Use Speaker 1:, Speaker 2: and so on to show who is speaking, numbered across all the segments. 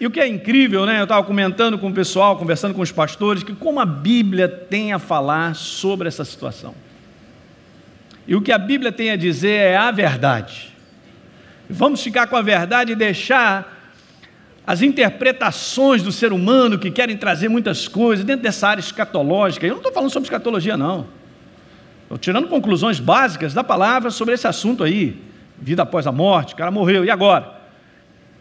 Speaker 1: E o que é incrível, né? Eu estava comentando com o pessoal, conversando com os pastores, que como a Bíblia tem a falar sobre essa situação. E o que a Bíblia tem a dizer é a verdade. Vamos ficar com a verdade e deixar as interpretações do ser humano que querem trazer muitas coisas dentro dessa área escatológica. Eu não estou falando sobre escatologia, não. Estou tirando conclusões básicas da palavra sobre esse assunto aí. Vida após a morte, o cara morreu, e agora?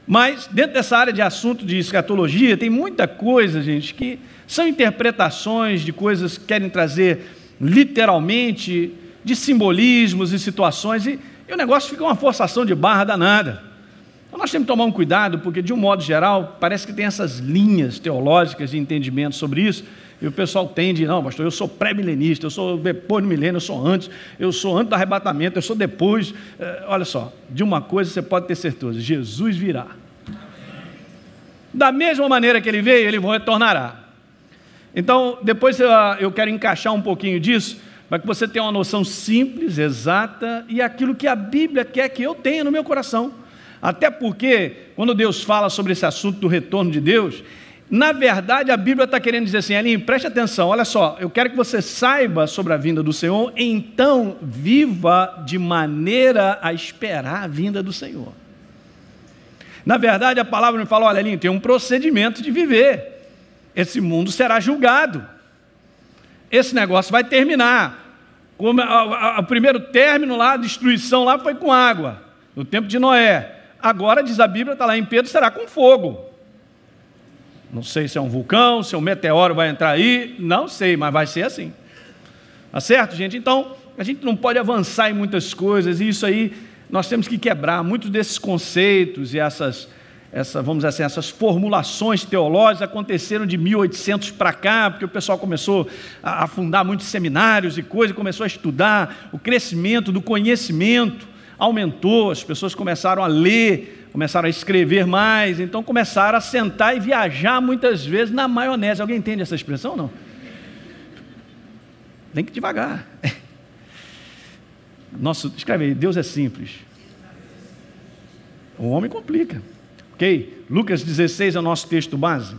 Speaker 1: Mas dentro dessa área de assunto de escatologia, tem muita coisa, gente, que são interpretações de coisas que querem trazer literalmente, de simbolismos e situações, e o negócio fica uma forçação de barra danada. Então nós temos que tomar um cuidado, porque de um modo geral, parece que tem essas linhas teológicas de entendimento sobre isso, e o pessoal tende, não, pastor, eu sou pré-milenista, eu sou depois do milênio, eu sou antes do arrebatamento, eu sou depois. Olha só, de uma coisa você pode ter certeza, Jesus virá. Da mesma maneira que ele veio, ele retornará. Então, depois eu quero encaixar um pouquinho disso, para que você tenha uma noção simples, exata, e aquilo que a Bíblia quer que eu tenha no meu coração. Até porque, quando Deus fala sobre esse assunto do retorno de Deus, na verdade a Bíblia está querendo dizer assim, Elinho, preste atenção, olha só, eu quero que você saiba sobre a vinda do Senhor, então viva de maneira a esperar a vinda do Senhor. Na verdade a palavra me fala, olha Elinho, tem um procedimento de viver, esse mundo será julgado, esse negócio vai terminar, como o primeiro término lá, a destruição lá foi com água, no tempo de Noé. Agora, diz a Bíblia, está lá em Pedro, será com fogo. Não sei se é um vulcão, se um meteoro vai entrar aí, não sei, mas vai ser assim. Tá certo, gente? Então, a gente não pode avançar em muitas coisas, e isso aí nós temos que quebrar. Muitos desses conceitos e vamos dizer assim, essas formulações teológicas aconteceram de 1800 para cá, porque o pessoal começou a fundar muitos seminários e coisas, começou a estudar, o crescimento do conhecimento aumentou, as pessoas começaram a ler, começaram a escrever mais, então começaram a sentar e viajar muitas vezes na maionese. Alguém entende essa expressão ou não? Tem que ir devagar. Escreve aí, Deus é simples. O homem complica. Ok? Lucas 16 é o nosso texto base.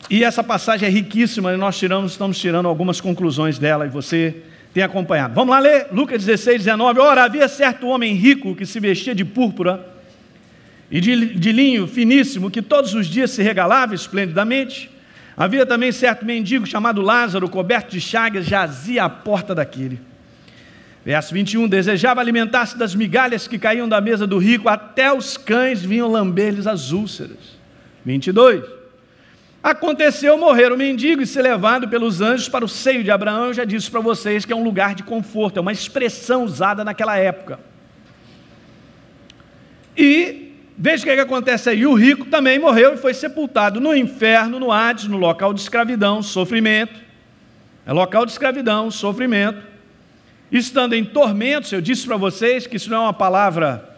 Speaker 1: E essa passagem é riquíssima, e nós estamos tirando algumas conclusões dela, e você tem acompanhado. Vamos lá ler Lucas 16, 19. Ora, havia certo homem rico que se vestia de púrpura e de linho finíssimo, que todos os dias se regalava esplendidamente. Havia também certo mendigo chamado Lázaro, coberto de chagas, jazia à porta daquele. Verso 21, desejava alimentar-se das migalhas que caíam da mesa do rico, até os cães vinham lamber-lhes as úlceras. 22, aconteceu morrer o mendigo e ser levado pelos anjos para o seio de Abraão. Eu já disse para vocês que é um lugar de conforto, é uma expressão usada naquela época. E veja o que acontece aí, o rico também morreu e foi sepultado no inferno, no Hades, no local de escravidão, sofrimento. É local de escravidão, sofrimento. Estando em tormentos, eu disse para vocês que isso não é uma palavra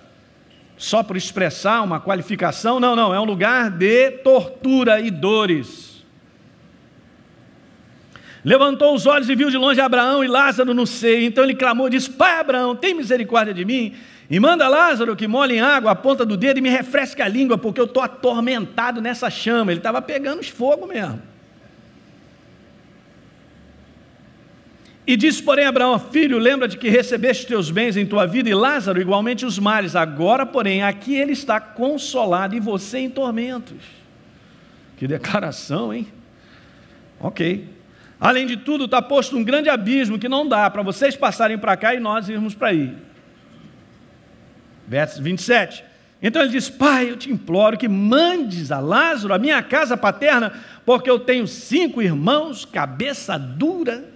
Speaker 1: só por expressar uma qualificação, não, é um lugar de tortura e dores. Levantou os olhos e viu de longe Abraão e Lázaro no seio, então ele clamou e disse, pai Abraão, tem misericórdia de mim, e manda Lázaro que molhe em água a ponta do dedo e me refresque a língua, porque eu estou atormentado nessa chama. Ele estava pegando fogo mesmo. E disse, porém, Abraão, filho, lembra-te que recebeste teus bens em tua vida, e Lázaro igualmente os males. Agora, porém, aqui ele está consolado, e você em tormentos. Que declaração, hein? Ok. Além de tudo, está posto um grande abismo, que não dá para vocês passarem para cá e nós irmos para aí. Verso 27. Então ele diz, pai, eu te imploro que mandes a Lázaro a minha casa paterna, porque eu tenho 5 irmãos, cabeça dura,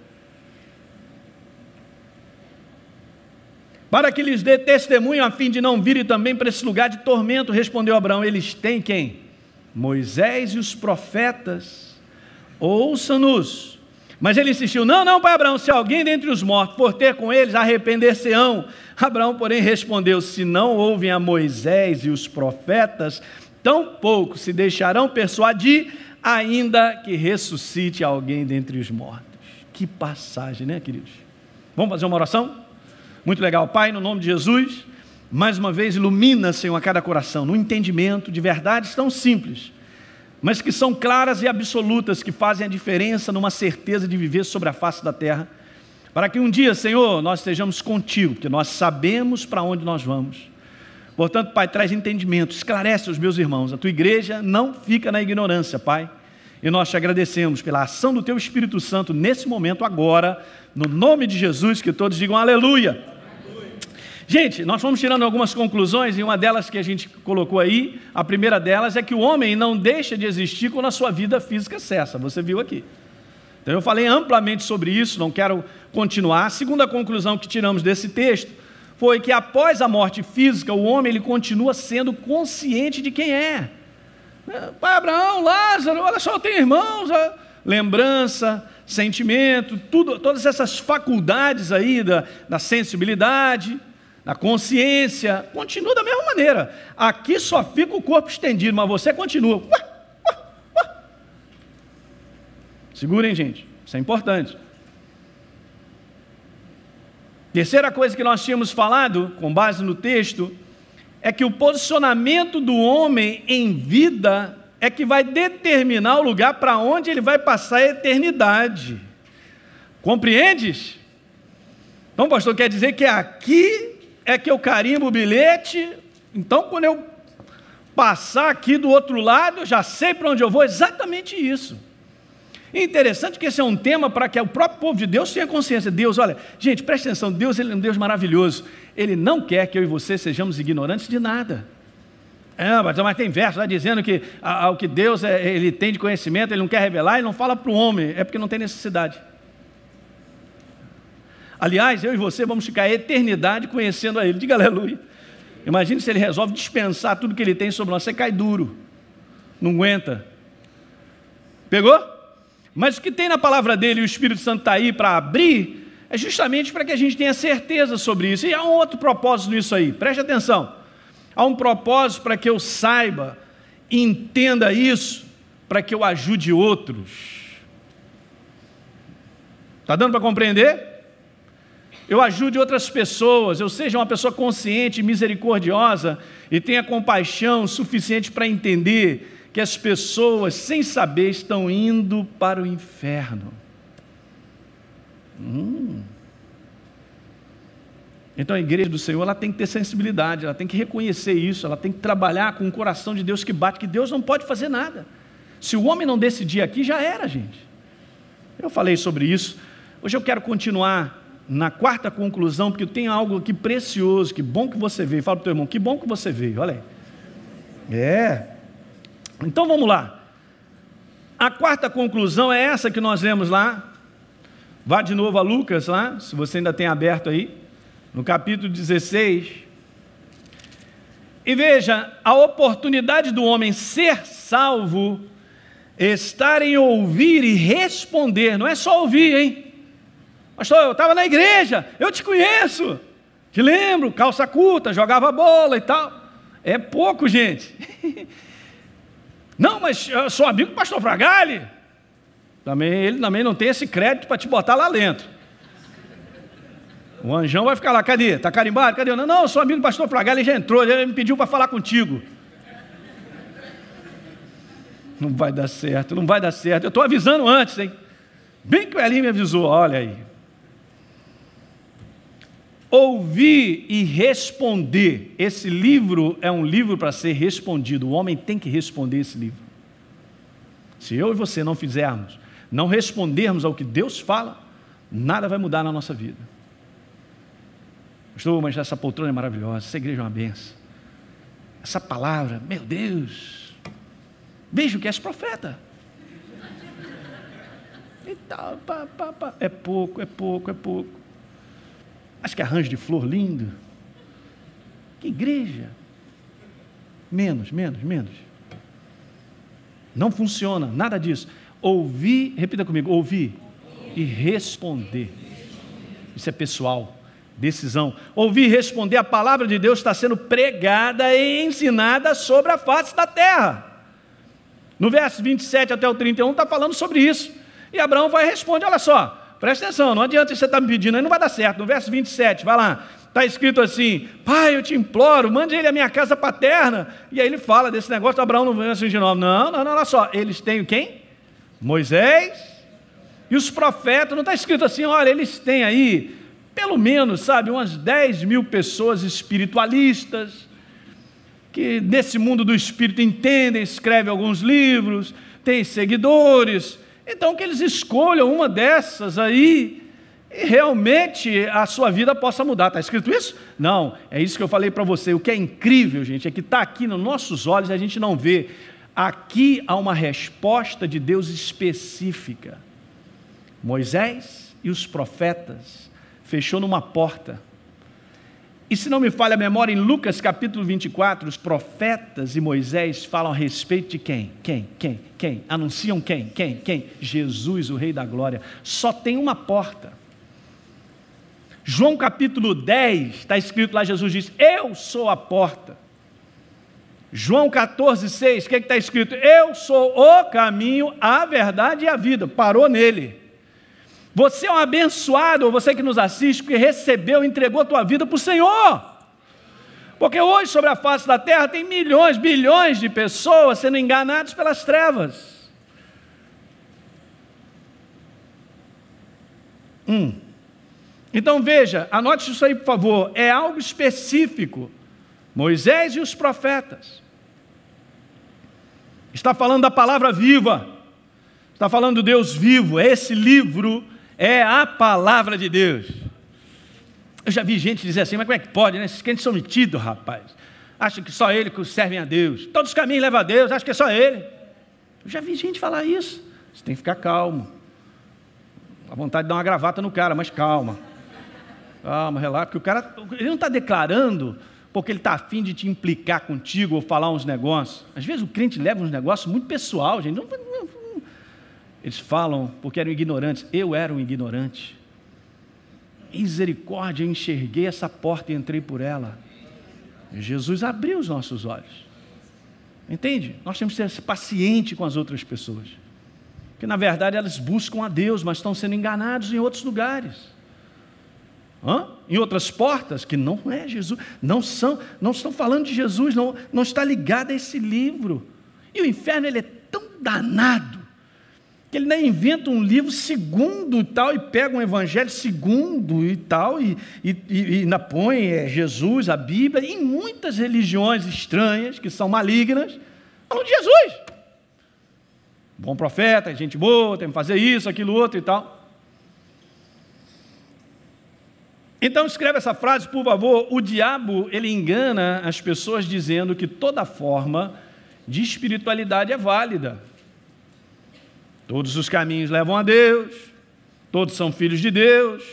Speaker 1: para que lhes dê testemunho, a fim de não virem também para esse lugar de tormento. Respondeu Abraão, eles têm quem? Moisés e os profetas, ouçam-nos. Mas ele insistiu, não, pai Abraão, se alguém dentre os mortos for ter com eles, arrepender-se-ão. Abraão, porém, respondeu, se não ouvem a Moisés e os profetas, tampouco se deixarão persuadir, ainda que ressuscite alguém dentre os mortos. Que passagem, né, queridos? Vamos fazer uma oração? Muito legal. Pai, no nome de Jesus, Mais uma vez, ilumina, Senhor, a cada coração, no entendimento de verdades tão simples, mas que são claras e absolutas, que fazem a diferença numa certeza de viver sobre a face da terra, para que um dia, Senhor, nós estejamos contigo, porque nós sabemos para onde nós vamos. Portanto, Pai, traz entendimento, esclarece os meus irmãos. A tua igreja não fica na ignorância, Pai. E nós te agradecemos pela ação do teu Espírito Santo nesse momento agora, no nome de Jesus, que todos digam aleluia. Gente, nós fomos tirando algumas conclusões, e uma delas que a gente colocou aí, a primeira delas é que o homem não deixa de existir quando a sua vida física cessa, você viu aqui. Então eu falei amplamente sobre isso, não quero continuar. A segunda conclusão que tiramos desse texto foi que após a morte física, o homem ele continua sendo consciente de quem é. Pai Abraão, Lázaro, olha só, eu tenho irmãos, lembrança, sentimento, tudo, todas essas faculdades aí da sensibilidade, da consciência, continua da mesma maneira. Aqui só fica o corpo estendido, mas você continua. Segurem, gente, isso é importante. Terceira coisa que nós tínhamos falado, com base no texto, é que o posicionamento do homem em vida é que vai determinar o lugar para onde ele vai passar a eternidade. Compreendes? Então, pastor, quer dizer que aqui é que eu carimbo o bilhete, então quando eu passar aqui do outro lado, eu já sei para onde eu vou, exatamente isso. É interessante que esse é um tema para que o próprio povo de Deus tenha consciência. Deus, olha, gente, presta atenção, Deus ele é um Deus maravilhoso, Ele não quer que eu e você sejamos ignorantes de nada. Mas tem verso lá dizendo que o que Deus ele tem de conhecimento, Ele não quer revelar, Ele não fala para o homem, é porque não tem necessidade. Aliás, eu e você vamos ficar a eternidade conhecendo a Ele, diga aleluia. Imagine se Ele resolve dispensar tudo que Ele tem sobre nós, você cai duro, não aguenta. Pegou? Mas o que tem na palavra dele, e o Espírito Santo está aí para abrir, é justamente para que a gente tenha certeza sobre isso. E há um outro propósito nisso aí, preste atenção. Há um propósito para que eu saiba, entenda isso, para que eu ajude outros. Está dando para compreender? Eu ajude outras pessoas, eu seja uma pessoa consciente, misericordiosa e tenha compaixão suficiente para entender que as pessoas, sem saber, estão indo para o inferno. Então a igreja do Senhor ela tem que ter sensibilidade, ela tem que reconhecer isso, ela tem que trabalhar com o coração de Deus que bate, que Deus não pode fazer nada. Se o homem não decidir aqui, já era, gente. Eu falei sobre isso. Hoje eu quero continuar na quarta conclusão, porque tem algo aqui precioso. Que bom que você veio. Fala para o teu irmão, que bom que você veio, olha aí. Então vamos lá. A quarta conclusão é essa que nós lemos lá. Vá de novo a Lucas lá, se você ainda tem aberto aí, no capítulo 16. E veja, a oportunidade do homem ser salvo está em ouvir e responder. Não é só ouvir, hein? Pastor, eu estava na igreja, eu te conheço, te lembro, calça curta, jogava bola e tal. É pouco, gente. Não, mas eu sou amigo do pastor Fragale. Ele também não tem esse crédito para te botar lá dentro. O anjão vai ficar lá, cadê? Está carimbado? Cadê? Não, eu sou amigo do pastor Fragale, ele já entrou, ele me pediu para falar contigo. Não vai dar certo, não vai dar certo. Eu estou avisando antes, hein? Bem que o Elinho me avisou, olha aí. Ouvir e responder. Esse livro é um livro para ser respondido. O homem tem que responder esse livro. Se eu e você não fizermos, não respondermos ao que Deus fala, nada vai mudar na nossa vida. Pastor, mas essa poltrona é maravilhosa, essa igreja é uma benção. Essa palavra, meu Deus, vejo que és profeta. E tal, é pouco. Acho que arranjo de flor lindo. Que igreja. Menos. Não funciona, nada disso. Ouvir, repita comigo, ouvir e responder. Isso é pessoal, decisão. Ouvir e responder, a palavra de Deus está sendo pregada e ensinada sobre a face da terra. No verso 27 até o 31 está falando sobre isso. E Abraão vai responder, olha só, presta atenção, não adianta você estar me pedindo, aí não vai dar certo. No verso 27, vai lá, Está escrito assim: pai, eu te imploro, mande ele à minha casa paterna. E aí ele fala desse negócio de Abraão no verso de novo. Não, olha só, eles têm quem? Moisés e os profetas. Não está escrito assim, olha, eles têm aí, pelo menos, sabe, umas 10 mil pessoas espiritualistas, que nesse mundo do espírito entendem, escrevem alguns livros, têm seguidores, então que eles escolham uma dessas aí, e realmente a sua vida possa mudar. Está escrito isso? Não, é isso que eu falei para você. O que é incrível, gente, é que está aqui nos nossos olhos e a gente não vê. Aqui há uma resposta de Deus específica. Moisés e os profetas fechou numa porta. E se não me falha a memória, em Lucas capítulo 24, os profetas e Moisés falam a respeito de quem? Quem? Anunciam quem? Jesus, o Rei da Glória. Só tem uma porta. João capítulo 10, está escrito lá, Jesus diz: eu sou a porta. João 14, 6, o que está escrito? Eu sou o caminho, a verdade e a vida. Parou nele. Você é um abençoado, ou você que nos assiste, que recebeu, entregou a tua vida para o Senhor. Porque hoje sobre a face da terra tem milhões, bilhões de pessoas sendo enganadas pelas trevas. Então veja, anote isso aí por favor, é algo específico. Moisés e os profetas. Está falando da palavra viva. Está falando do Deus vivo. Esse livro é a palavra de Deus. Eu já vi gente dizer assim, mas como é que pode, né? Esses crentes são metidos, rapaz. Acham que só ele que servem a Deus. Todos os caminhos levam a Deus, acham que é só ele. Eu já vi gente falar isso. Você tem que ficar calmo. Dá vontade de dar uma gravata no cara, mas calma. Calma, relaxa, porque o cara, ele não está declarando porque ele está afim de te implicar contigo ou falar uns negócios. Às vezes o crente leva uns negócios muito pessoal, gente. Eles falam porque eram ignorantes. Eu era um ignorante. Misericórdia, eu enxerguei essa porta e entrei por ela. E Jesus abriu os nossos olhos. Entende? Nós temos que ser pacientes com as outras pessoas. Porque na verdade elas buscam a Deus, mas estão sendo enganados em outros lugares. Em outras portas que não é Jesus, não estão falando de Jesus, não está ligado a esse livro. E o inferno, ele é tão danado que ele nem inventa um livro segundo e tal, e pega um evangelho segundo e tal, e ainda põe Jesus, a Bíblia, e em muitas religiões estranhas, que são malignas, falam de Jesus. Bom profeta, gente boa, tem que fazer isso, aquilo, outro e tal. Então escreve essa frase, por favor. O diabo, ele engana as pessoas dizendo que toda forma de espiritualidade é válida. Todos os caminhos levam a Deus, todos são filhos de Deus.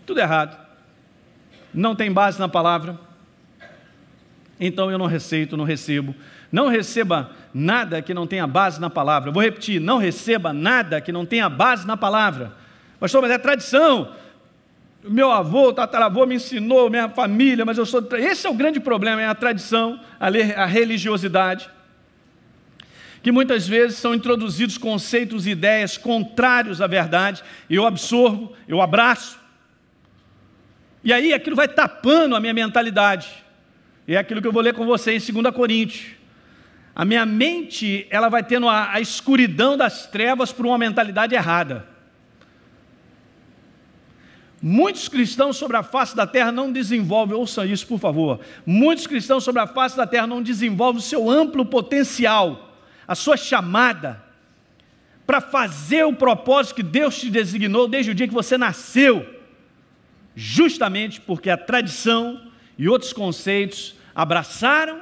Speaker 1: Tudo errado. Não tem base na palavra. Então eu não receito, não recebo. Não receba nada que não tenha base na palavra. Vou repetir, não receba nada que não tenha base na palavra. Pastor, mas é tradição. Meu avô, tataravô me ensinou, minha família, mas eu sou... Esse é o grande problema, é a tradição, a religiosidade, que muitas vezes são introduzidos conceitos e ideias contrários à verdade, e eu absorvo, eu abraço, e aí aquilo vai tapando a minha mentalidade. E é aquilo que eu vou ler com você em 2 Coríntios. A minha mente, ela vai tendo a escuridão das trevas por uma mentalidade errada. Muitos cristãos sobre a face da terra não desenvolvem, ouça isso por favor, muitos cristãos sobre a face da terra não desenvolvem o seu amplo potencial, a sua chamada, para fazer o propósito que Deus te designou desde o dia que você nasceu, justamente porque a tradição e outros conceitos abraçaram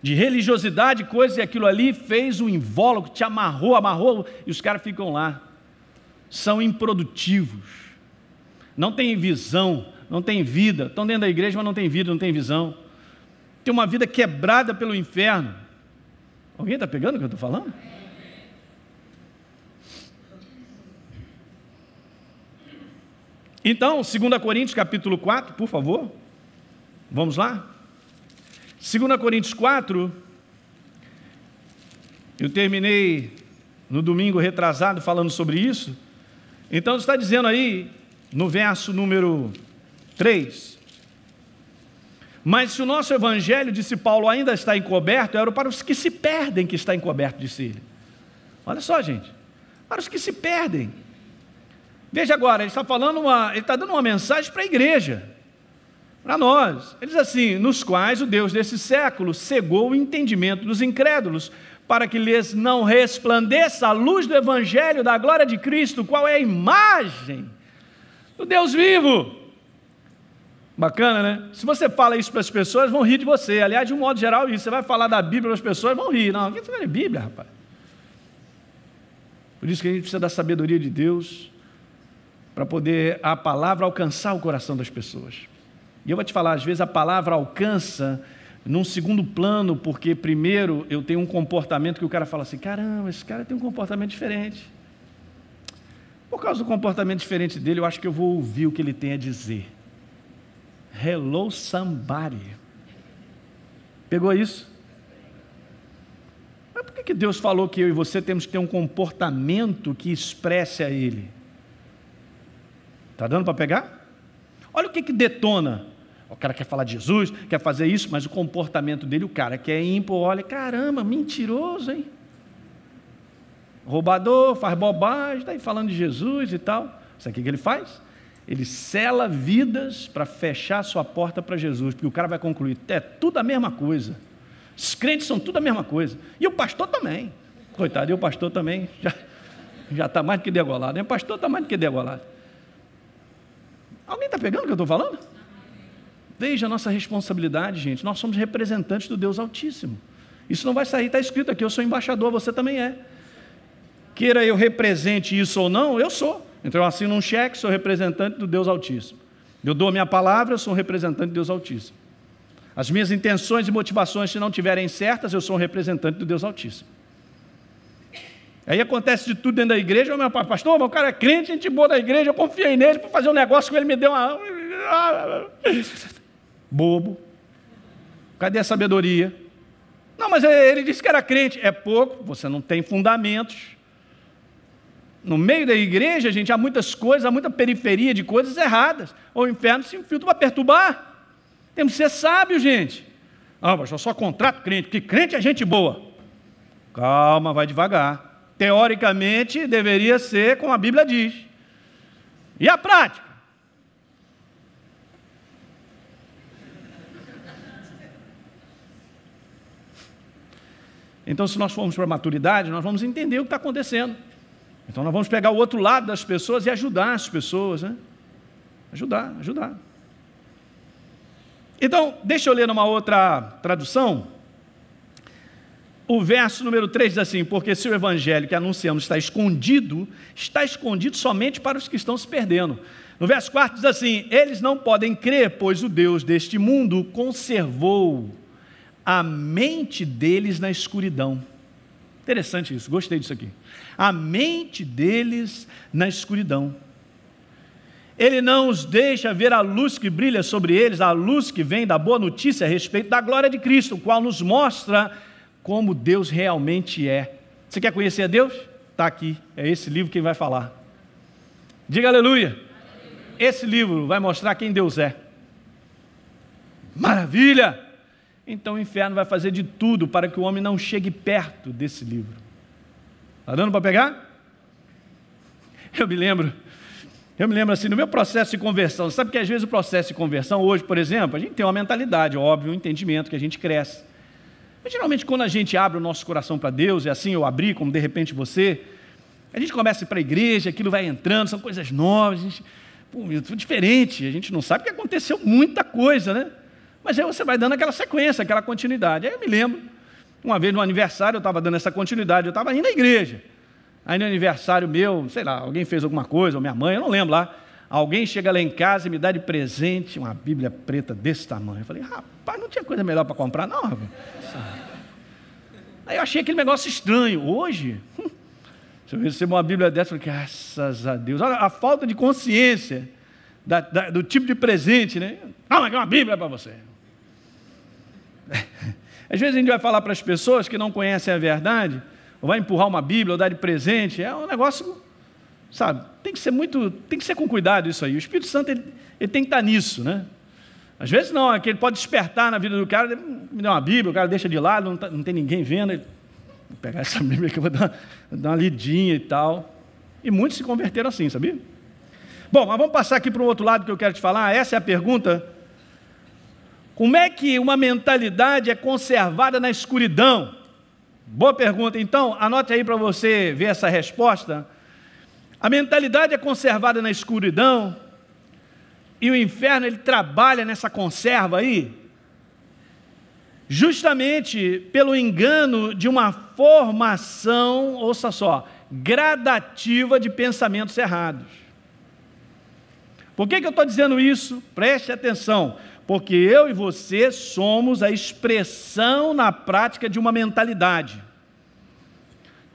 Speaker 1: de religiosidade, coisa, e aquilo ali fez um invólucro, te amarrou, e os caras ficam lá, são improdutivos. Não tem visão, não tem vida. Estão dentro da igreja, mas não tem vida, não tem visão. Tem uma vida quebrada pelo inferno. Alguém está pegando o que eu estou falando? Então, 2 Coríntios capítulo 4, por favor. Vamos lá? 2 Coríntios 4. Eu terminei no domingo retrasado falando sobre isso. Então está dizendo aí no verso número 3. Mas se o nosso evangelho, disse Paulo, ainda está encoberto, era para os que se perdem que está encoberto, disse ele. Olha só, gente, para os que se perdem. Veja agora, ele está falando ele está dando uma mensagem para a igreja, para nós. Ele diz assim: nos quais o Deus desse século cegou o entendimento dos incrédulos, para que lhes não resplandeça a luz do evangelho da glória de Cristo, qual é a imagem do Deus vivo. Bacana, né? Se você fala isso para as pessoas, vão rir de você. Aliás, de um modo geral, isso. Você vai falar da Bíblia para as pessoas, vão rir. Não, quem é Bíblia, rapaz? Por isso que a gente precisa da sabedoria de Deus, para poder a palavra alcançar o coração das pessoas. E eu vou te falar, às vezes a palavra alcança num segundo plano, porque primeiro eu tenho um comportamento que o cara fala assim: caramba, esse cara tem um comportamento diferente. Por causa do comportamento diferente dele, eu acho que eu vou ouvir o que ele tem a dizer. Hello somebody. Pegou isso? Mas por que Deus falou que eu e você temos que ter um comportamento que expresse a Ele? Está dando para pegar? Olha o que detona. O cara quer falar de Jesus, quer fazer isso, mas o comportamento dele, o cara quer ímpio, olha, caramba, mentiroso, hein? Roubador, faz bobagem, está aí falando de Jesus e tal. Sabe o que ele faz? Ele sela vidas para fechar sua porta para Jesus, porque o cara vai concluir: é tudo a mesma coisa. Os crentes são tudo a mesma coisa. E o pastor também. Coitado, e o pastor também já está mais do que degolado. O pastor está mais do que degolado. Alguém está pegando o que eu estou falando? Veja a nossa responsabilidade, gente. Nós somos representantes do Deus Altíssimo. Isso não vai sair, está escrito aqui: eu sou embaixador, você também é. Queira eu represente isso ou não, eu sou. Então eu assino um cheque, sou representante do Deus Altíssimo. Eu dou a minha palavra, eu sou um representante do Deus Altíssimo. As minhas intenções e motivações, se não estiverem certas, eu sou um representante do Deus Altíssimo. Aí acontece de tudo dentro da igreja: meu pastor, meu cara é crente, gente boa da igreja, eu confiei nele para fazer um negócio com ele, me deu uma... Bobo. Cadê a sabedoria? Não, mas ele disse que era crente. É pouco, você não tem fundamentos. No meio da igreja, gente, há muitas coisas, há muita periferia de coisas erradas. O inferno se infiltra para perturbar. Temos que ser sábios, gente. Ah, mas eu só contrato crente, porque crente é gente boa. Calma, vai devagar. Teoricamente, deveria ser como a Bíblia diz. E a prática? Então, se nós formos para a maturidade, nós vamos entender o que está acontecendo. Então nós vamos pegar o outro lado das pessoas e ajudar as pessoas, né? Ajudar. Então, deixa eu ler numa outra tradução. O verso número 3 diz assim: porque se o evangelho que anunciamos está escondido somente para os que estão se perdendo. No verso 4 diz assim: eles não podem crer, pois o Deus deste mundo conservou a mente deles na escuridão. Interessante isso, gostei disso aqui. A mente deles na escuridão. Ele não os deixa ver a luz que brilha sobre eles, a luz que vem da boa notícia a respeito da glória de Cristo, o qual nos mostra como Deus realmente é. Você quer conhecer a Deus? Está aqui, é esse livro que vai falar. Diga aleluia. Esse livro vai mostrar quem Deus é. Maravilha! Então o inferno vai fazer de tudo para que o homem não chegue perto desse livro. Está dando para pegar? Eu me lembro assim, no meu processo de conversão, sabe que às vezes o processo de conversão, hoje, por exemplo, a gente tem uma mentalidade, óbvio, um entendimento que a gente cresce. Mas geralmente quando a gente abre o nosso coração para Deus, é assim eu abri, como de repente você, a gente começa a ir para a igreja, aquilo vai entrando, são coisas novas, a gente, tudo diferente, a gente não sabe que aconteceu muita coisa, né? Mas aí você vai dando aquela sequência, aquela continuidade. Aí eu me lembro, uma vez no aniversário eu estava dando essa continuidade, eu estava indo à igreja. Aí no aniversário meu, sei lá, alguém fez alguma coisa, ou minha mãe, eu não lembro lá. Alguém chega lá em casa e me dá de presente uma Bíblia preta desse tamanho. Eu falei: rapaz, não tinha coisa melhor para comprar, não, rapaz. Aí eu achei aquele negócio estranho. Hoje, se eu receber uma Bíblia dessa, eu falei: graças a Deus. Olha a falta de consciência do tipo de presente, né? Não, mas é uma Bíblia para você. Às vezes a gente vai falar para as pessoas que não conhecem a verdade, ou vai empurrar uma Bíblia, ou dar de presente, é um negócio sabe? Tem que ser com cuidado isso aí. O Espírito Santo, ele tem que estar nisso, né? Às vezes não, é que ele pode despertar na vida do cara, me dá uma Bíblia, o cara deixa de lado, não tem ninguém vendo, ele, vou pegar essa Bíblia que eu vou dar uma lidinha e tal. E muitos se converteram assim, sabia? Bom, mas vamos passar aqui para o outro lado que eu quero te falar. Essa é a pergunta: como é que uma mentalidade é conservada na escuridão? Boa pergunta. Então, anote aí para você ver essa resposta. A mentalidade é conservada na escuridão, e o inferno, ele trabalha nessa conserva aí, justamente pelo engano de uma formação, ouça só, gradativa de pensamentos errados. Por que eu estou dizendo isso? Preste atenção, porque eu e você somos a expressão na prática de uma mentalidade.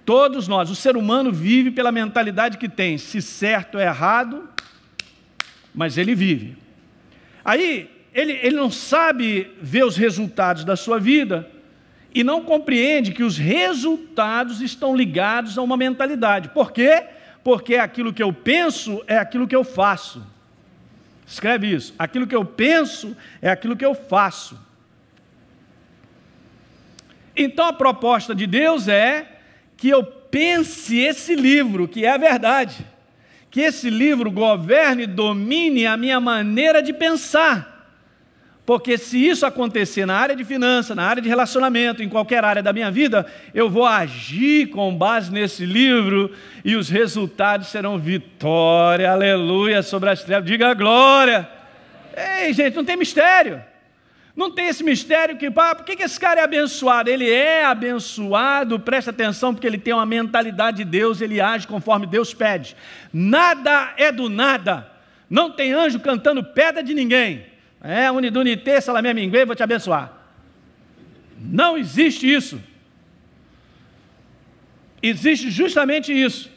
Speaker 1: Todos nós, o ser humano vive pela mentalidade que tem, se certo ou errado, mas ele vive. Aí, ele não sabe ver os resultados da sua vida e não compreende que os resultados estão ligados a uma mentalidade. Por quê? Porque aquilo que eu penso é aquilo que eu faço. Escreve isso. Aquilo que eu penso é aquilo que eu faço. Então, a proposta de Deus é que eu pense esse livro, que é a verdade. Que esse livro governe e domine a minha maneira de pensar. Porque se isso acontecer na área de finanças, na área de relacionamento, em qualquer área da minha vida, eu vou agir com base nesse livro e os resultados serão vitória, aleluia, sobre as trevas. Diga glória. Ei, gente, não tem mistério. Não tem esse mistério que, por que esse cara é abençoado? Ele é abençoado, presta atenção, porque ele tem uma mentalidade de Deus, ele age conforme Deus pede. Nada é do nada. Não tem anjo cantando pedra de ninguém. Unidunité, salamé minguê, vou te abençoar. Não existe isso. Existe justamente isso.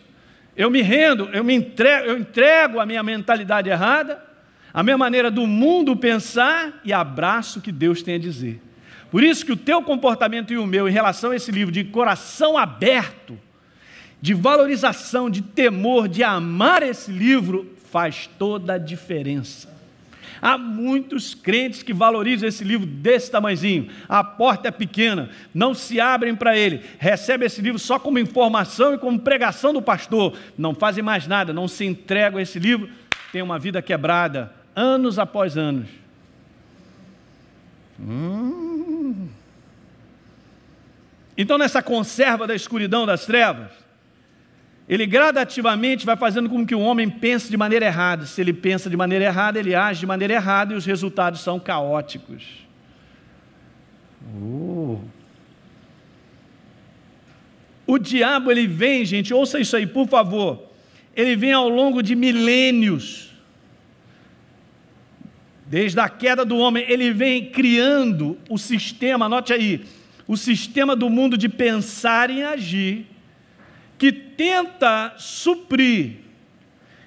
Speaker 1: Eu me rendo, eu entrego a minha mentalidade errada, a minha maneira do mundo pensar e abraço o que Deus tem a dizer. Por isso que o teu comportamento e o meu em relação a esse livro, de coração aberto, de valorização, de temor, de amar esse livro, faz toda a diferença. Há muitos crentes que valorizam esse livro desse tamanhozinho, a porta é pequena, não se abrem para ele, recebem esse livro só como informação e como pregação do pastor, não fazem mais nada, não se entregam a esse livro, têm uma vida quebrada, anos após anos. Então, nessa conserva da escuridão das trevas, ele gradativamente vai fazendo com que o homem pense de maneira errada. Se ele pensa de maneira errada, ele age de maneira errada e os resultados são caóticos. O diabo, ele vem, gente, ouça isso aí, por favor. Ele vem ao longo de milênios. Desde a queda do homem, ele vem criando o sistema, anote aí, o sistema do mundo de pensar e agir, que tenta suprir,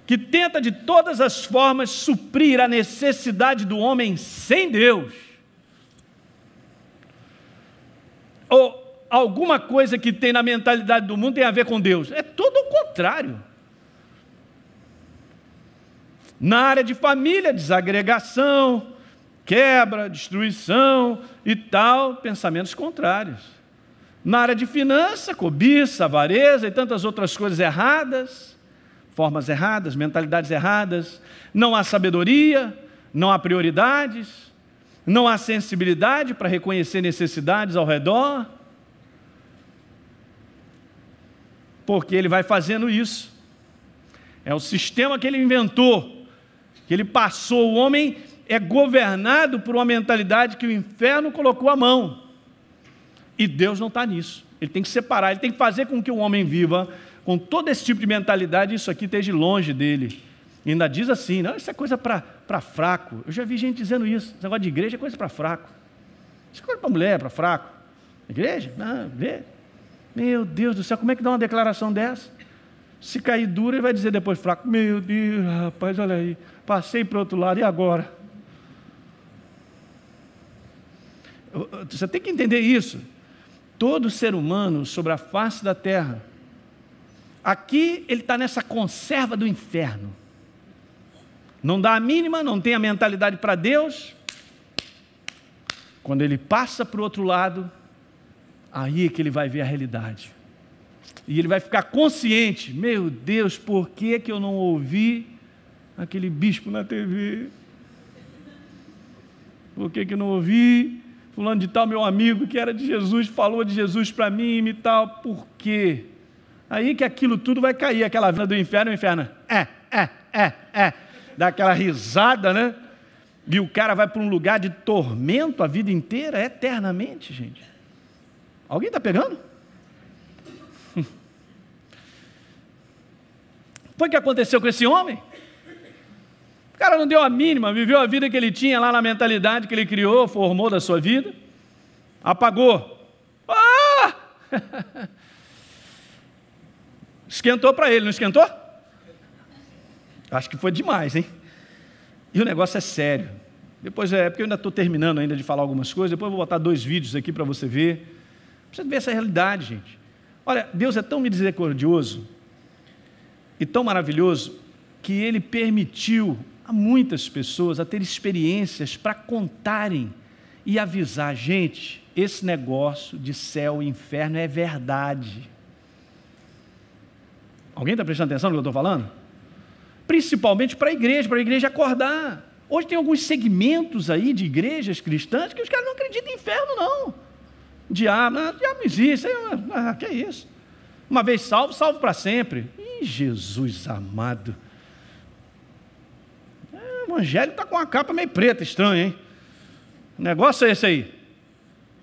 Speaker 1: que tenta de todas as formas suprir a necessidade do homem sem Deus. Ou alguma coisa que tem na mentalidade do mundo tem a ver com Deus. É tudo o contrário. Na área de família, desagregação, quebra, destruição e tal, pensamentos contrários. Na área de finança, cobiça, avareza e tantas outras coisas erradas, formas erradas, mentalidades erradas. Não há sabedoria, não há prioridades, não há sensibilidade para reconhecer necessidades ao redor. Porque ele vai fazendo isso. É o sistema que ele inventou, que ele passou. O homem é governado por uma mentalidade que o inferno colocou a mão. E Deus não está nisso. Ele tem que separar, ele tem que fazer com que o homem viva com todo esse tipo de mentalidade, isso aqui esteja longe dele. E ainda diz assim, não, isso é coisa para fraco. Eu já vi gente dizendo isso, esse negócio de igreja é coisa para fraco. Isso é coisa para mulher, para fraco. Igreja? Não, vê. Meu Deus do céu, como é que dá uma declaração dessa? Se cair duro, ele vai dizer depois fraco. Meu Deus, rapaz, olha aí, passei para o outro lado, e agora? Você tem que entender isso. Todo ser humano sobre a face da terra, Aqui ele está nessa conserva do inferno. Não dá a mínima, não tem a mentalidade para Deus. Quando ele passa para o outro lado, aí é que ele vai ver a realidade. E ele vai ficar consciente, meu Deus, por que eu não ouvi aquele bispo na TV? Por que eu não ouvi fulano de tal, meu amigo, que era de Jesus, falou de Jesus para mim e tal? Por quê? Aí que aquilo tudo vai cair, aquela vida do inferno, o inferno, dá aquela risada, né? E o cara vai para um lugar de tormento a vida inteira, eternamente, gente. Alguém está pegando? Foi o que aconteceu com esse homem? O cara não deu a mínima, viveu a vida que ele tinha lá na mentalidade que ele criou, formou da sua vida, apagou. Esquentou para ele, não esquentou? Acho que foi demais, hein? E o negócio é sério. Depois porque eu ainda estou terminando ainda de falar algumas coisas, depois eu vou botar 2 vídeos aqui para você ver. Precisa ver essa realidade, gente. Olha, Deus é tão misericordioso e tão maravilhoso que Ele permitiu a muitas pessoas a ter experiências para contarem e avisar, gente, esse negócio de céu e inferno é verdade. Alguém está prestando atenção no que eu estou falando? Principalmente para a igreja acordar. Hoje tem alguns segmentos aí de igrejas cristãs que os caras não acreditam em inferno, não. Diabo não existe, que é isso? Uma vez salvo, salvo para sempre. Ih, Jesus amado. O evangelho está com a capa meio preta, estranho, hein? O negócio é esse aí.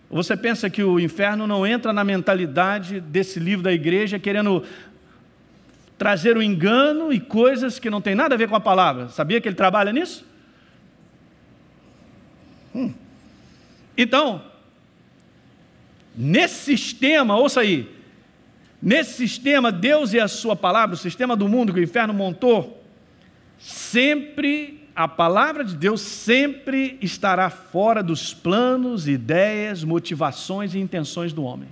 Speaker 1: Você pensa que o inferno não entra na mentalidade desse livro da igreja, querendo trazer o engano e coisas que não tem nada a ver com a palavra. Sabia que ele trabalha nisso? Então, nesse sistema, ouça aí, nesse sistema, Deus e a sua palavra, o sistema do mundo que o inferno montou, sempre, a palavra de Deus sempre estará fora dos planos, ideias, motivações e intenções do homem.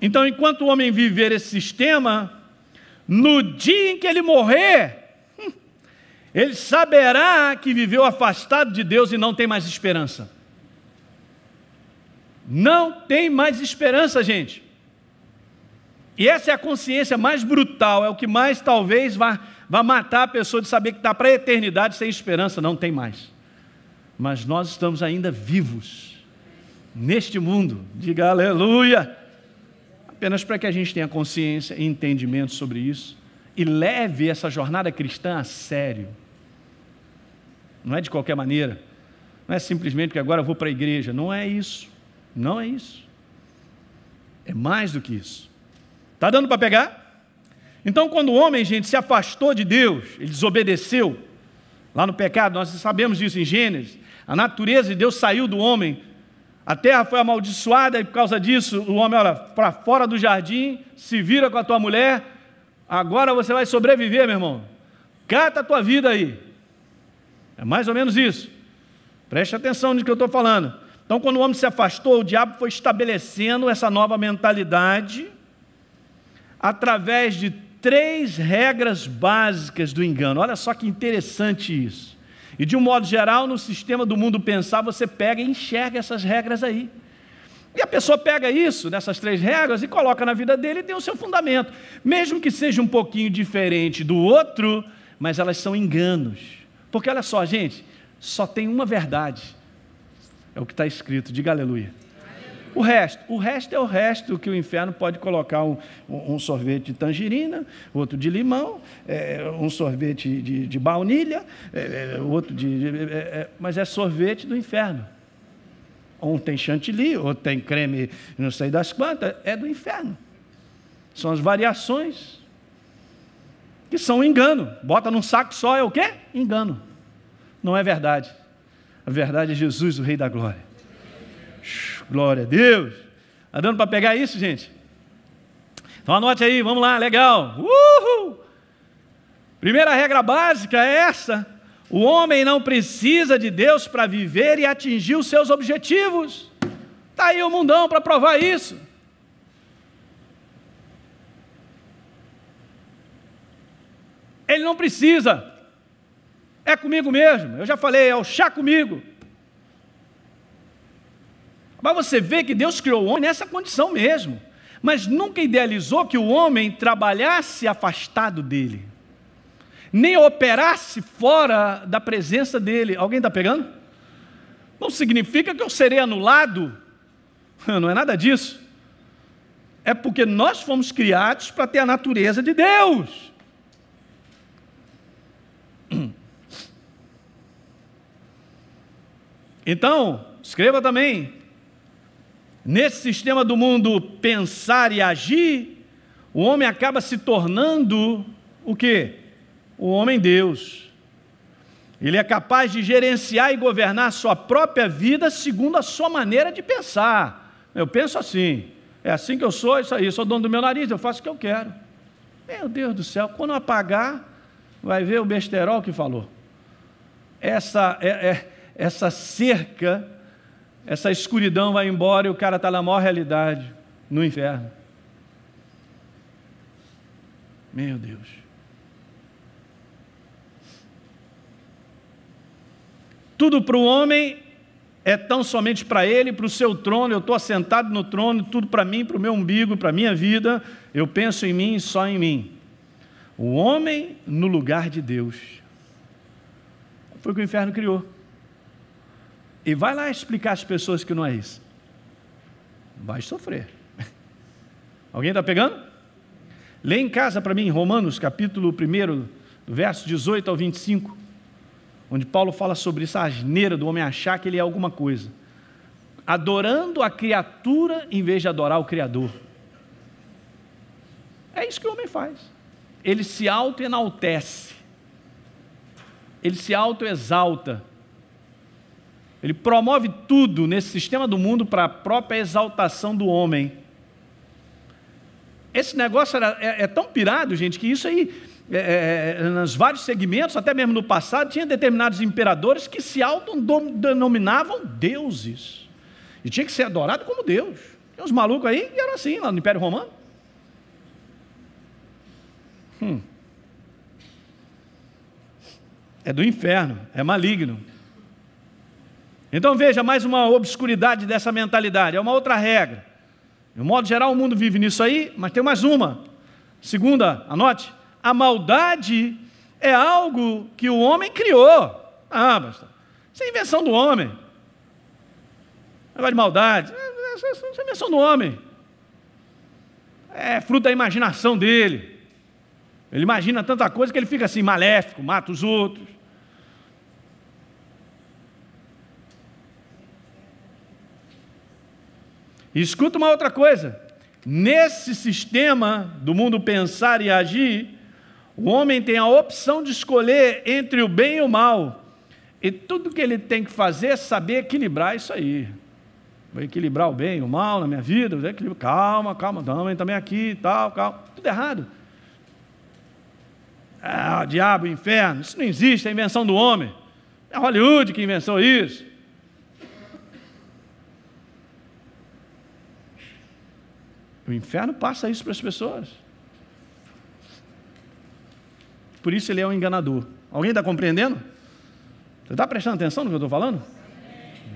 Speaker 1: Então, enquanto o homem viver esse sistema, no dia em que ele morrer, ele saberá que viveu afastado de Deus e não tem mais esperança. Não tem mais esperança, gente. E essa é a consciência mais brutal, é o que mais talvez vá matar a pessoa de saber que está para a eternidade sem esperança. Não tem mais. Mas nós estamos ainda vivos neste mundo. Diga aleluia. Apenas para que a gente tenha consciência e entendimento sobre isso e leve essa jornada cristã a sério. Não é de qualquer maneira, não é simplesmente que agora eu vou para a igreja, não é isso, não é isso. É mais do que isso. Está dando para pegar? Então, quando o homem, gente, se afastou de Deus, ele desobedeceu, lá no pecado, nós sabemos disso em Gênesis, a natureza de Deus saiu do homem, a terra foi amaldiçoada e por causa disso o homem, olha, para fora do jardim, se vira com a tua mulher, agora você vai sobreviver, meu irmão. Cata a tua vida aí. É mais ou menos isso. Preste atenção no que eu estou falando. Então, quando o homem se afastou, o diabo foi estabelecendo essa nova mentalidade através de 3 regras básicas do engano. Olha só que interessante isso. E de um modo geral, no sistema do mundo pensar, você pega e enxerga essas regras aí. E a pessoa pega isso, dessas 3 regras, e coloca na vida dele e tem o seu fundamento. Mesmo que seja um pouquinho diferente do outro, mas elas são enganos. Porque olha só, gente, só tem uma verdade. É o que está escrito, diga aleluia. O resto é o resto que o inferno pode colocar um sorvete de tangerina, outro de limão, um sorvete de baunilha, outro mas é sorvete do inferno. Um tem chantilly, outro tem creme não sei das quantas, é do inferno. São as variações que são engano. Bota num saco só, é o quê? Engano. Não é verdade. A verdade é Jesus, o Rei da Glória. Glória a Deus. Está dando para pegar isso, gente? Então anote aí, vamos lá, legal. Uhul! Primeira regra básica é essa: o homem não precisa de Deus para viver e atingir os seus objetivos. Está aí o mundão para provar isso. Ele não precisa. É comigo mesmo. Eu já falei, é o chá comigo. Mas você vê que Deus criou o homem nessa condição mesmo. Mas nunca idealizou que o homem trabalhasse afastado dele, nem operasse fora da presença dele. Alguém está pegando? Não significa que eu serei anulado. Não é nada disso. É porque nós fomos criados para ter a natureza de Deus. Então, escreva também, nesse sistema do mundo pensar e agir, o homem acaba se tornando o quê? O homem-deus. Ele é capaz de gerenciar e governar a sua própria vida segundo a sua maneira de pensar. Eu penso assim, é assim que eu sou, é isso aí, eu sou dono do meu nariz, eu faço o que eu quero. Meu Deus do céu, quando apagar, vai ver o besterol que falou. Essa cerca, essa escuridão vai embora e o cara está na maior realidade, no inferno. Meu Deus. Tudo para o homem é tão somente para ele, para o seu trono. Eu estou assentado no trono, tudo para mim, para o meu umbigo, para a minha vida. Eu penso em mim e só em mim. O homem no lugar de Deus. Foi o que o inferno criou. E vai lá explicar às pessoas que não é isso. Vai sofrer. Alguém está pegando? Lê em casa para mim, Romanos, capítulo 1, do verso 18 ao 25, onde Paulo fala sobre essa asneira do homem achar que ele é alguma coisa, adorando a criatura em vez de adorar o Criador. É isso que o homem faz. Ele se auto-enaltece, ele se auto-exalta, ele promove tudo nesse sistema do mundo para a própria exaltação do homem. Esse negócio é tão pirado, gente, que isso aí, nos vários segmentos, até mesmo no passado, tinha determinados imperadores que se autodenominavam deuses, e tinha que ser adorado como Deus. Tem uns malucos aí que eram assim, lá no Império Romano. É do inferno, é maligno. Então veja, mais uma obscuridade dessa mentalidade, é uma outra regra. De um modo geral o mundo vive nisso aí, mas tem mais uma. Segunda, anote, a maldade é algo que o homem criou. Pastor, isso é invenção do homem. Negócio de maldade, isso é invenção do homem. É fruto da imaginação dele. Ele imagina tanta coisa que ele fica assim, maléfico, mata os outros. E escuta uma outra coisa, nesse sistema do mundo pensar e agir, o homem tem a opção de escolher entre o bem e o mal, e tudo que ele tem que fazer é saber equilibrar isso aí. Vou equilibrar o bem e o mal na minha vida, calma, não, também aqui, tal, calma, tudo errado. O diabo, o inferno, isso não existe, é invenção do homem, é Hollywood que inventou isso. O inferno passa isso para as pessoas. Por isso ele é um enganador. Alguém está compreendendo? Você está prestando atenção no que eu estou falando?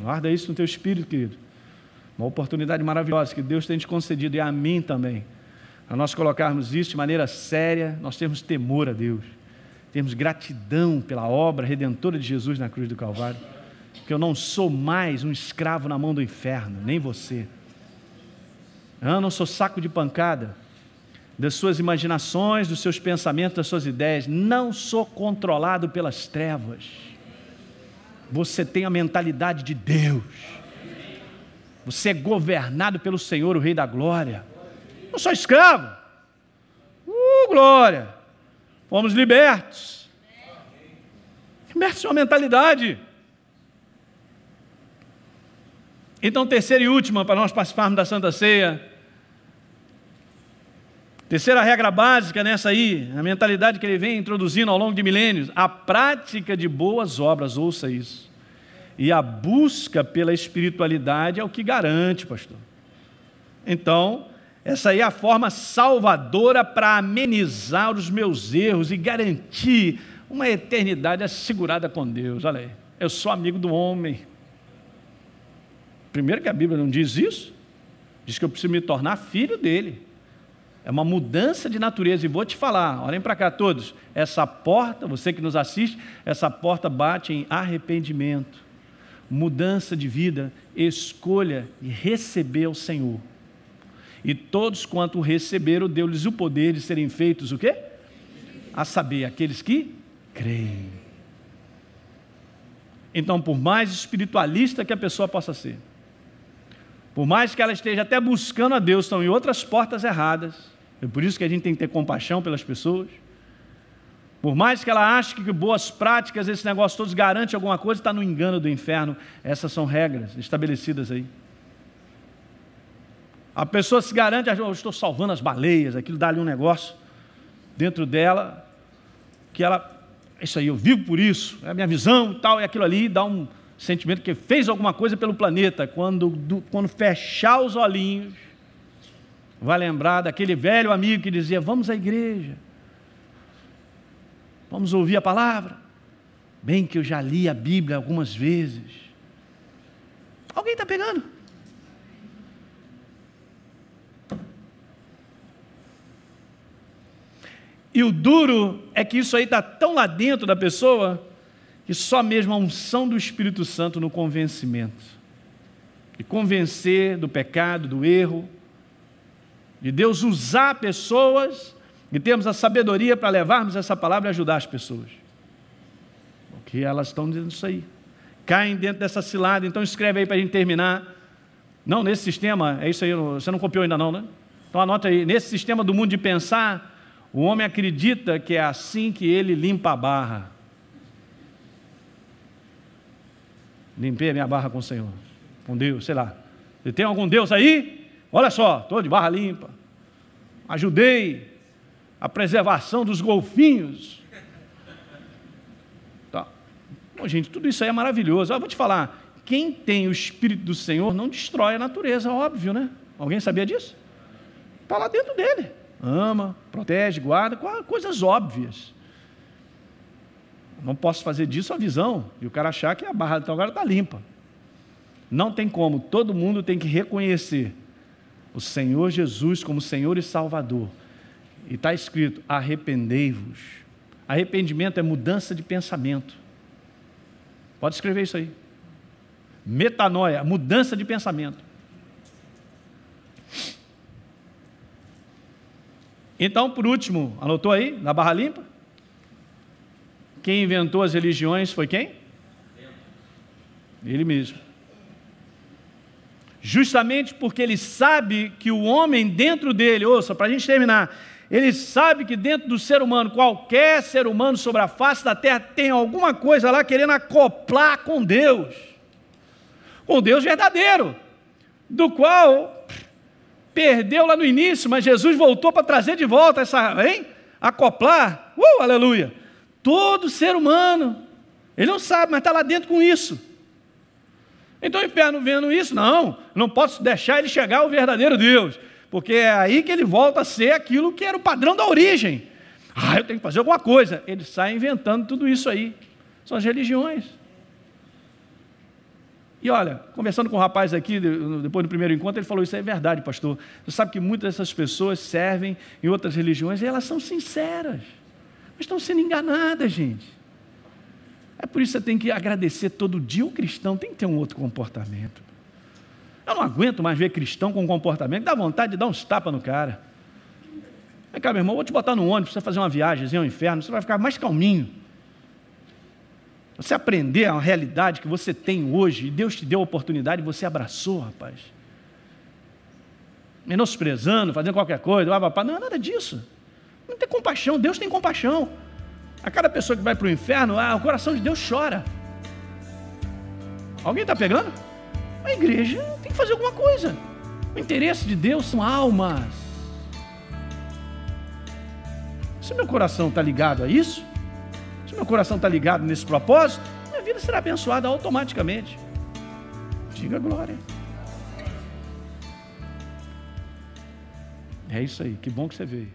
Speaker 1: Guarda isso no teu espírito, querido. Uma oportunidade maravilhosa que Deus tem te concedido, e a mim também, para nós colocarmos isso de maneira séria, nós temos temor a Deus, temos gratidão pela obra redentora de Jesus na cruz do Calvário, porque eu não sou mais um escravo na mão do inferno, nem você. Eu não sou saco de pancada das suas imaginações, dos seus pensamentos, das suas ideias. Não sou controlado pelas trevas. Você tem a mentalidade de Deus. Você é governado pelo Senhor, o Rei da Glória. Não sou escravo. Glória. Fomos libertos. Libertos de uma mentalidade. Então, terceira e última, para nós participarmos da Santa Ceia. Terceira regra básica nessa aí, a mentalidade que ele vem introduzindo ao longo de milênios, a prática de boas obras, ouça isso. E a busca pela espiritualidade é o que garante, pastor. Então, Essa aí é a forma salvadora para amenizar os meus erros e garantir uma eternidade assegurada com Deus. Olha aí, eu sou amigo do homem. Primeiro que a Bíblia não diz isso, diz que eu preciso me tornar filho dele. É uma mudança de natureza, e vou te falar, olhem para cá todos, essa porta, você que nos assiste, essa porta bate em arrependimento, mudança de vida, escolha e receber o Senhor. E todos quanto o receberam, deu-lhes o poder de serem feitos o quê? A saber, aqueles que creem. Então, por mais espiritualista que a pessoa possa ser, por mais que ela esteja até buscando a Deus, estão em outras portas erradas. É por isso que a gente tem que ter compaixão pelas pessoas. Por mais que ela ache que boas práticas, esse negócio todos garante alguma coisa, está no engano do inferno. Essas são regras estabelecidas aí. A pessoa se garante, eu estou salvando as baleias, aquilo dá ali um negócio dentro dela, que ela, isso aí, eu vivo por isso, é a minha visão e tal, e aquilo ali dá um sentimento que fez alguma coisa pelo planeta. Quando fechar os olhinhos, vai lembrar daquele velho amigo que dizia, vamos à igreja, vamos ouvir a palavra. Bem que eu já li a Bíblia algumas vezes. Alguém está pegando? E o duro é que isso aí está tão lá dentro da pessoa, que só mesmo a unção do Espírito Santo no convencimento, e convencer do pecado, do erro, de Deus usar pessoas, e termos a sabedoria para levarmos essa palavra e ajudar as pessoas, porque elas estão dizendo isso aí, caem dentro dessa cilada. Então escreve aí para a gente terminar. Não, nesse sistema, é isso aí, você não copiou ainda não, né? Então anota aí, nesse sistema do mundo de pensar, o homem acredita que é assim que ele limpa a barra. Limpei a minha barra com o Senhor, com Deus, sei lá. Se tem algum Deus aí, olha só, estou de barra limpa. Ajudei a preservação dos golfinhos. Tá. Bom, gente, tudo isso aí é maravilhoso. Eu vou te falar, quem tem o Espírito do Senhor não destrói a natureza, óbvio, né? Alguém sabia disso? Está lá dentro dele. Ama, protege, guarda, coisas óbvias. Não posso fazer disso a visão, e o cara achar que a barra então agora está limpa. Não tem como, todo mundo tem que reconhecer o Senhor Jesus como Senhor e Salvador. E está escrito, arrependei-vos. Arrependimento é mudança de pensamento. Pode escrever isso aí. Metanoia, mudança de pensamento. Então, por último, anotou aí, na barra limpa? Quem inventou as religiões foi quem? Ele mesmo. Justamente porque ele sabe que o homem dentro dele, ouça, para a gente terminar, ele sabe que dentro do ser humano, qualquer ser humano sobre a face da terra, tem alguma coisa lá querendo acoplar com Deus verdadeiro, do qual perdeu lá no início, mas Jesus voltou para trazer de volta essa, hein? Acoplar, aleluia, todo ser humano, ele não sabe, mas está lá dentro com isso. Então o inferno vendo isso, não posso deixar ele chegar ao verdadeiro Deus, porque é aí que ele volta a ser aquilo que era o padrão da origem. Eu tenho que fazer alguma coisa. Ele sai inventando tudo isso aí, são as religiões. E olha, conversando com um rapaz aqui, depois do primeiro encontro, ele falou, isso é verdade, pastor. Você sabe que muitas dessas pessoas servem em outras religiões e elas são sinceras, mas estão sendo enganadas, gente. É por isso que você tem que agradecer todo dia. O cristão tem que ter um outro comportamento. Eu não aguento mais ver cristão com comportamento, dá vontade de dar uns tapas no cara. Vem cá, meu irmão, vou te botar no ônibus, você fazer uma viagem ao inferno, você vai ficar mais calminho. Você aprender a realidade que você tem hoje, e Deus te deu a oportunidade e você abraçou, rapaz. Menosprezando, fazendo qualquer coisa, não é nada disso. Não tem compaixão, Deus tem compaixão. A cada pessoa que vai para o inferno, o coração de Deus chora. Alguém está pegando? A igreja tem que fazer alguma coisa. O interesse de Deus são almas. Se meu coração está ligado a isso, se meu coração está ligado nesse propósito, minha vida será abençoada automaticamente. Diga glória. É isso aí, que bom que você veio.